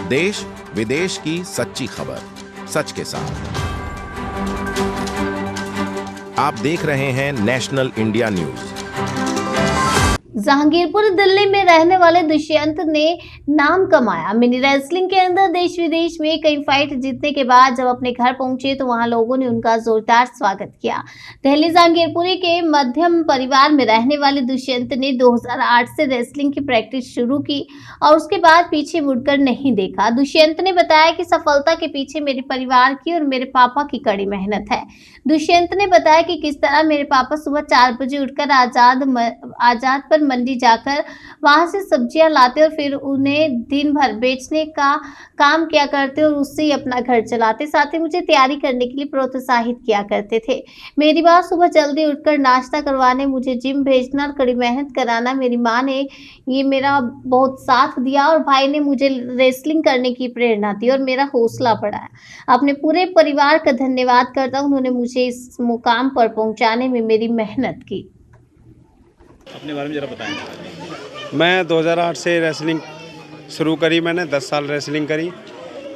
देश विदेश की सच्ची खबर सच के साथ। आप देख रहे हैं national India news. Jahangirpur Delhi में रहने वाले दुष्यंत ने नाम कमाया। मिनी रेसलिंग के अंदर देश विदेश में कई फाइट जीतने के बाद जब अपने घर पहुंचे तो वहां लोगों ने उनका जोरदार स्वागत किया। दिल्ली जहांगीरपुरी के मध्यम परिवार में रहने वाले दुष्यंत ने 2008 से रेसलिंग की प्रैक्टिस शुरू की और उसके बाद पीछे मुड़कर नहीं देखा। दुष्यंत ने बताया कि सफलता के पीछे मेरे परिवार की और मेरे पापा की कड़ी मेहनत है। दुष्यंत ने बताया कि किस तरह मेरे पापा सुबह 4 बजे उठकर आजाद पर मंडी जाकर वहां से सब्जियां लाते और फिर उन्हें दिन भर बेचने का काम किया करते और उससे ही अपना घर चलाते। साथ ही मुझे तैयारी करने के लिए प्रोत्साहित किया करते थे। मेरी मां सुबह जल्दी उठकर नाश्ता करवाने, मुझे जिम भेजना और कड़ी मेहनत कराना। मेरी मां ने ये मेरा बहुत साथ दिया और भाई ने मुझे रेसलिंग करने की प्रेरणा दी और मेरा हौसला बढ़ाया। अपने पूरे परिवार का धन्यवाद करता हूं, उन्होंने मुझे इस मुकाम पर पहुंचाने में मेरी मेहनत की। अपने बारे में जरा बताएं। मैं 2008 से रेसलिंग शुरू करी। मैंने 10 साल रेसलिंग करी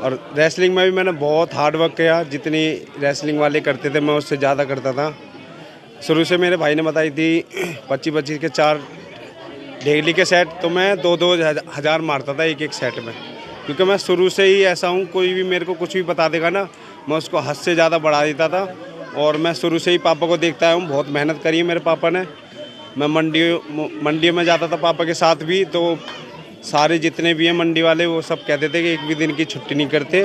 और रेसलिंग में भी मैंने बहुत हार्ड वर्क किया। जितनी रेसलिंग वाले करते थे मैं उससे ज़्यादा करता था। शुरू से मेरे भाई ने बताई थी 25-25 के 4 डेली के सेट, तो मैं 2-2 हज़ार मारता था एक सेट में, क्योंकि मैं शुरू से ही ऐसा हूँ। कोई भी मेरे को कुछ भी बता देगा ना, मैं उसको हद से ज़्यादा बढ़ा देता था। और मैं शुरू से ही पापा को देखता हूँ, बहुत मेहनत करी है मेरे पापा ने। मैं मंडी में जाता था पापा के साथ भी, तो सारे जितने भी हैं मंडी वाले वो सब कहते थे कि एक भी दिन की छुट्टी नहीं करते,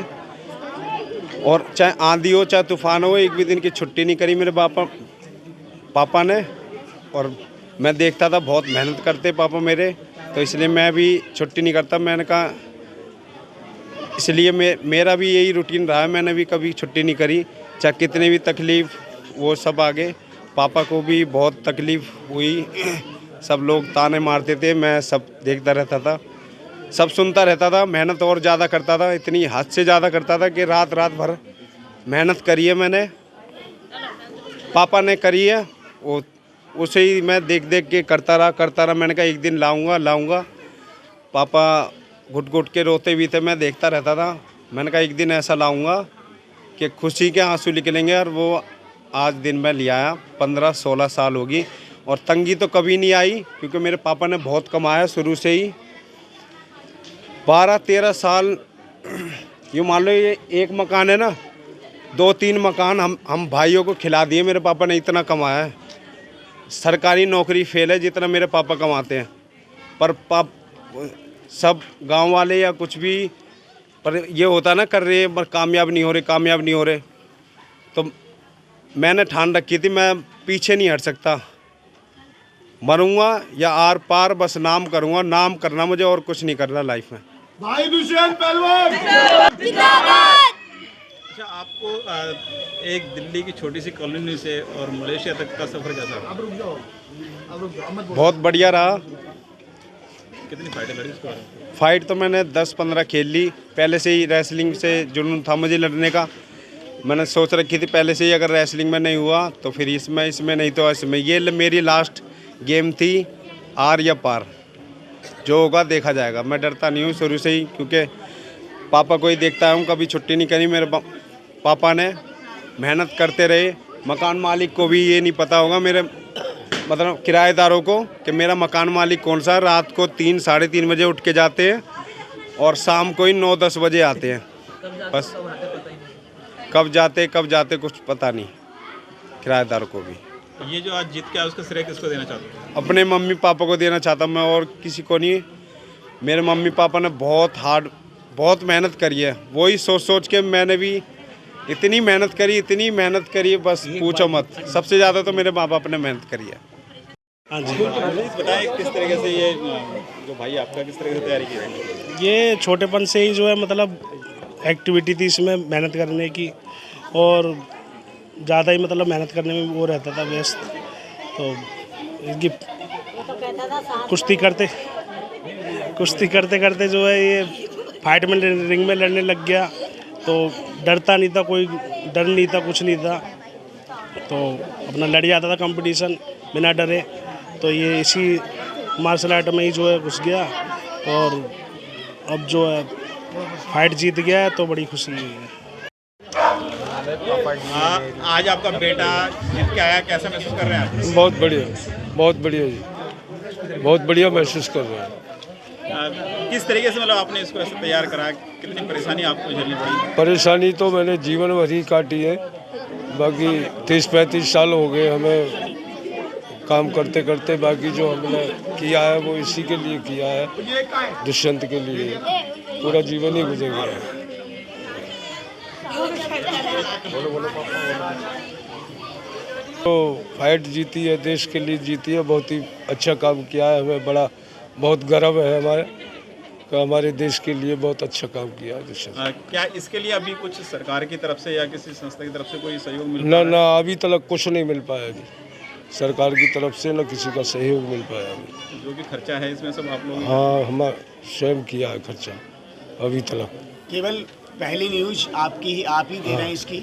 और चाहे आंधी हो चाहे तूफान हो, एक भी दिन की छुट्टी नहीं करी मेरे पापा ने। और मैं देखता था बहुत मेहनत करते पापा मेरे, तो इसलिए मैं भी छुट्टी नहीं करता। मैंने कहा इसलिए मेरा भी यही रूटीन रहा है, मैंने भी कभी छुट्टी नहीं करी, चाहे कितने भी तकलीफ़ वो सब आगे। पापा को भी बहुत तकलीफ़ हुई, सब लोग ताने मारते थे, मैं सब देखता रहता था, सब सुनता रहता था। मेहनत और ज़्यादा करता था, इतनी हद से ज़्यादा करता था कि रात भर मेहनत करी है मैंने, पापा ने करी है। वो उसे ही मैं देख के करता रहा। मैंने कहा एक दिन लाऊंगा। पापा घुट के रोते भी थे, मैं देखता रहता था। मैंने कहा एक दिन ऐसा लाऊंगा कि खुशी के आंसू निकलेंगे, और वो आज दिन में ले आया। 15-16 साल होगी और तंगी तो कभी नहीं आई, क्योंकि मेरे पापा ने बहुत कमाया शुरू से ही। 12-13 साल यूँ मान लो, ये एक मकान है ना, 2-3 मकान हम भाइयों को खिला दिए। मेरे पापा ने इतना कमाया है। सरकारी नौकरी फेल है जितना मेरे पापा कमाते हैं, पर सब गांव वाले या कुछ भी, पर ये होता ना कर रहे पर कामयाब नहीं हो रहे। तो मैंने ठान रखी थी मैं पीछे नहीं हट सकता, मरूंगा या आर पार, बस नाम करूंगा। नाम करना मुझे, और कुछ नहीं करना लाइफ में। भाई दुष्यंत पहलवान जिंदाबाद। अच्छा, आपको एक दिल्ली की छोटी सी कॉलोनी से और मलेशिया तक का सफर कैसा रहा? बहुत बढ़िया रहा। कितनी फाइटें लड़ी इसके बारे में? फाइट तो मैंने 10-15 खेल ली। पहले से ही रेसलिंग से जुनून था मुझे लड़ने का। मैंने सोच रखी थी पहले से ही, अगर रेसलिंग में नहीं हुआ तो फिर इसमें नहीं तो इसमें। ये मेरी लास्ट गेम थी, आर या पार, जो होगा देखा जाएगा। मैं डरता नहीं हूँ शुरू से ही, क्योंकि पापा को ही देखता हूँ, कभी छुट्टी नहीं करी। मेरे पापा ने मेहनत करते रहे। मकान मालिक को भी ये नहीं पता होगा, मेरे मतलब किराएदारों को, कि मेरा मकान मालिक कौन सा। रात को 3-3:30 बजे उठ के जाते हैं और शाम को ही 9-10 बजे आते हैं। बस कब जाते कुछ पता नहीं किराएदारों को भी। ये जो आज जीत के आया उसका श्रेय किसको देना चाहते हो? अपने मम्मी पापा को देना चाहता हूँ मैं, और किसी को नहीं। मेरे मम्मी पापा ने बहुत मेहनत करी है। वही सोच के मैंने भी इतनी मेहनत करी, बस पूछो मत। सबसे ज़्यादा तो मेरे माँ बाप ने मेहनत करी है। हाँ जी, बताएं किस तरीके से ये जो भाई आपका किस तरीके से तैयारी की है? ये छोटेपन से ही जो है मतलब एक्टिविटी थी इसमें मेहनत करने की, और ज़्यादा ही मतलब मेहनत करने में वो रहता था व्यस्त। तो इसकी कुश्ती करते जो है ये फाइट में रिंग में लड़ने लग गया। तो डरता नहीं था, कोई डर नहीं था, कुछ नहीं था, तो अपना लड़ जाता था कंपटीशन बिना डरे। तो ये इसी मार्शल आर्ट में ही जो है घुस गया, और अब जो है फाइट जीत गया है तो बड़ी खुशी हुई है। आज आपका बेटा जीत के आया, कैसा महसूस कर रहे हैं आप? बहुत बढ़िया जी, बहुत बढ़िया महसूस कर रहे हैं। किस तरीके से मतलब आपने इसको ऐसे तैयार करा, कितनी परेशानी आपको झेलनी पड़ी? परेशानी तो मैंने जीवन भर ही काटी है, बाकी 30-35 साल हो गए हमें काम करते करते। बाकी जो हमने किया है वो इसी के लिए किया है, दुष्यंत के लिए पूरा जीवन ही गुजर गया है। तो फाइट जीती है, देश के लिए जीती है, बहुत ही अच्छा काम किया है। हमें बहुत गर्व है हमारे कि हमारे देश के लिए बहुत अच्छा काम किया है दुष्यंत। क्या इसके लिए अभी कुछ सरकार की तरफ से या किसी संस्था की तरफ से कोई सहयोग मिल ना ना अभी तक कुछ नहीं मिल पाया अभी सरकार की तरफ से, न किसी का सहयोग मिल पाया अभी। जो भी खर्चा है इसमें सब आप लोग? हाँ, हम स्वयं किया है खर्चा अभी तक। केवल पहली न्यूज आप ही दे रहे हैं इसकी?